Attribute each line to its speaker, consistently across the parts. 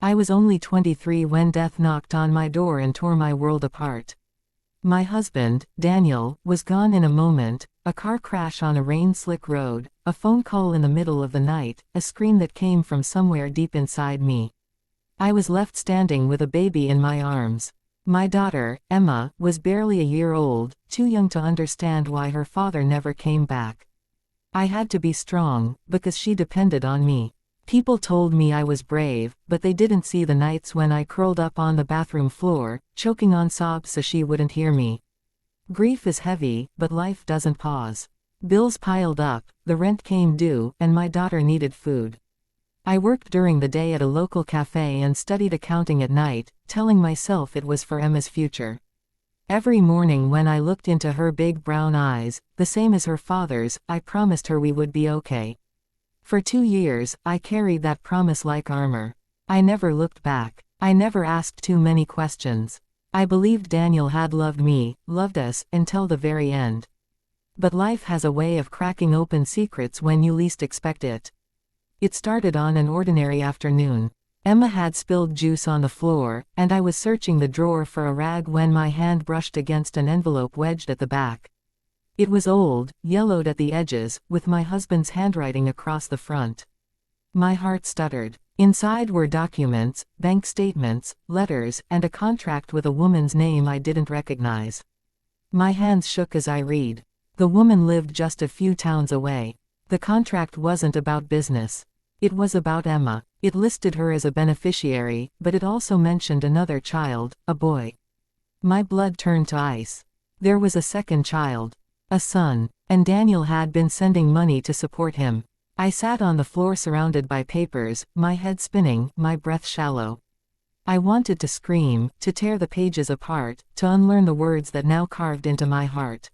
Speaker 1: I was only 23 when death knocked on my door and tore my world apart. My husband, Daniel, was gone in a moment, a car crash on a rain-slick road, a phone call in the middle of the night, a scream that came from somewhere deep inside me. I was left standing with a baby in my arms. My daughter, Emma, was barely a year old, too young to understand why her father never came back. I had to be strong, because she depended on me. People told me I was brave, but they didn't see the nights when I curled up on the bathroom floor, choking on sobs so she wouldn't hear me. Grief is heavy, but life doesn't pause. Bills piled up, the rent came due, and my daughter needed food. I worked during the day at a local cafe and studied accounting at night, telling myself it was for Emma's future. Every morning when I looked into her big brown eyes, the same as her father's, I promised her we would be okay. For 2 years, I carried that promise like armor. I never looked back. I never asked too many questions. I believed Daniel had loved me, loved us, until the very end. But life has a way of cracking open secrets when you least expect it. It started on an ordinary afternoon. Emma had spilled juice on the floor, and I was searching the drawer for a rag when my hand brushed against an envelope wedged at the back. It was old, yellowed at the edges, with my husband's handwriting across the front. My heart stuttered. Inside were documents, bank statements, letters, and a contract with a woman's name I didn't recognize. My hands shook as I read. The woman lived just a few towns away. The contract wasn't about business. It was about Emma. It listed her as a beneficiary, but it also mentioned another child, a boy. My blood turned to ice. There was a second child. A son, and Daniel had been sending money to support him. I sat on the floor surrounded by papers, my head spinning, my breath shallow. I wanted to scream, to tear the pages apart, to unlearn the words that now carved into my heart.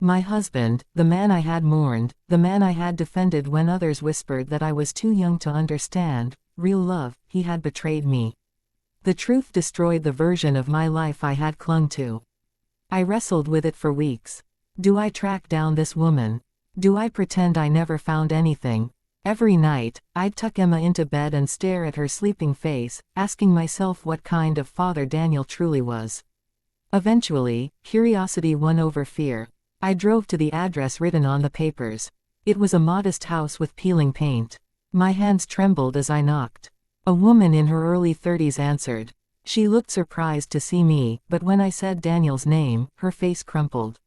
Speaker 1: My husband, the man I had mourned, the man I had defended when others whispered that I was too young to understand, real love, he had betrayed me. The truth destroyed the version of my life I had clung to. I wrestled with it for weeks. Do I track down this woman? Do I pretend I never found anything? Every night, I'd tuck Emma into bed and stare at her sleeping face, asking myself what kind of father Daniel truly was. Eventually, curiosity won over fear. I drove to the address written on the papers. It was a modest house with peeling paint. My hands trembled as I knocked. A woman in her early 30s answered. She looked surprised to see me, but when I said Daniel's name, her face crumpled.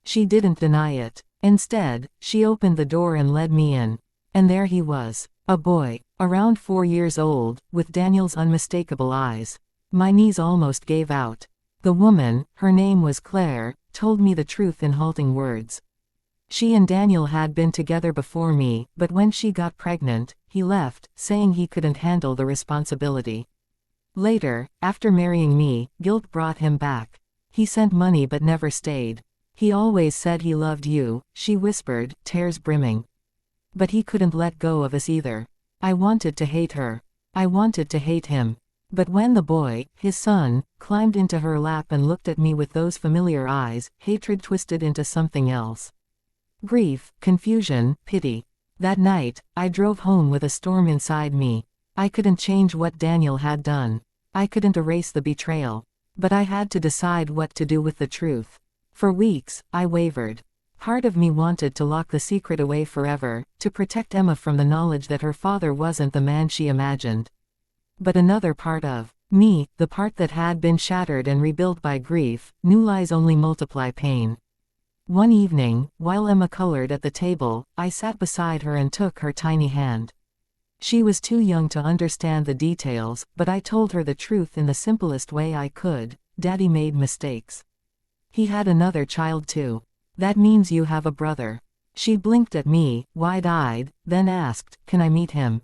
Speaker 1: She didn't deny it. Instead, she opened the door and led me in. And there he was. A boy, around 4 years old, with Daniel's unmistakable eyes. My knees almost gave out. The woman, her name was Claire, told me the truth in halting words. She and Daniel had been together before me, but when she got pregnant, he left, saying he couldn't handle the responsibility. Later, after marrying me, guilt brought him back. He sent money but never stayed. He always said he loved you, she whispered, tears brimming. But he couldn't let go of us either. I wanted to hate her. I wanted to hate him. But when the boy, his son, climbed into her lap and looked at me with those familiar eyes, hatred twisted into something else. Grief, confusion, pity. That night, I drove home with a storm inside me. I couldn't change what Daniel had done. I couldn't erase the betrayal. But I had to decide what to do with the truth. For weeks, I wavered. Part of me wanted to lock the secret away forever, to protect Emma from the knowledge that her father wasn't the man she imagined. But another part of me, the part that had been shattered and rebuilt by grief, knew lies only multiply pain. One evening, while Emma colored at the table, I sat beside her and took her tiny hand. She was too young to understand the details, but I told her the truth in the simplest way I could. Daddy made mistakes. He had another child too. That means you have a brother. She blinked at me, wide-eyed, then asked, "Can I meet him?"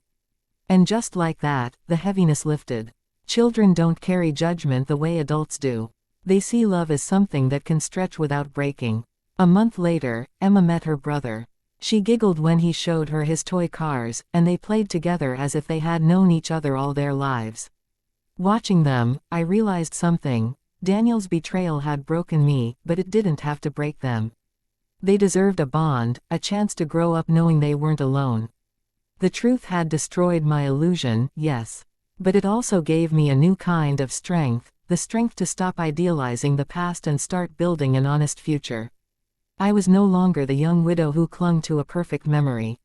Speaker 1: And just like that, the heaviness lifted. Children don't carry judgment the way adults do. They see love as something that can stretch without breaking. A month later, Emma met her brother. She giggled when he showed her his toy cars, and they played together as if they had known each other all their lives. Watching them, I realized something. Daniel's betrayal had broken me, but it didn't have to break them. They deserved a bond, a chance to grow up knowing they weren't alone. The truth had destroyed my illusion, yes. But it also gave me a new kind of strength, the strength to stop idealizing the past and start building an honest future. I was no longer the young widow who clung to a perfect memory.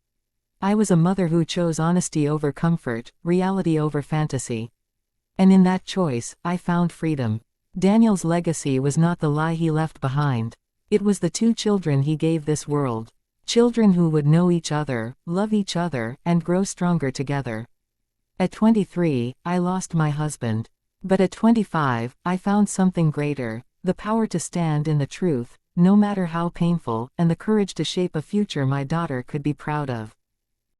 Speaker 1: I was a mother who chose honesty over comfort, reality over fantasy. And in that choice, I found freedom. Daniel's legacy was not the lie he left behind. It was the 2 children he gave this world. Children who would know each other, love each other, and grow stronger together. At 23, I lost my husband. But at 25, I found something greater, the power to stand in the truth, no matter how painful, and the courage to shape a future my daughter could be proud of.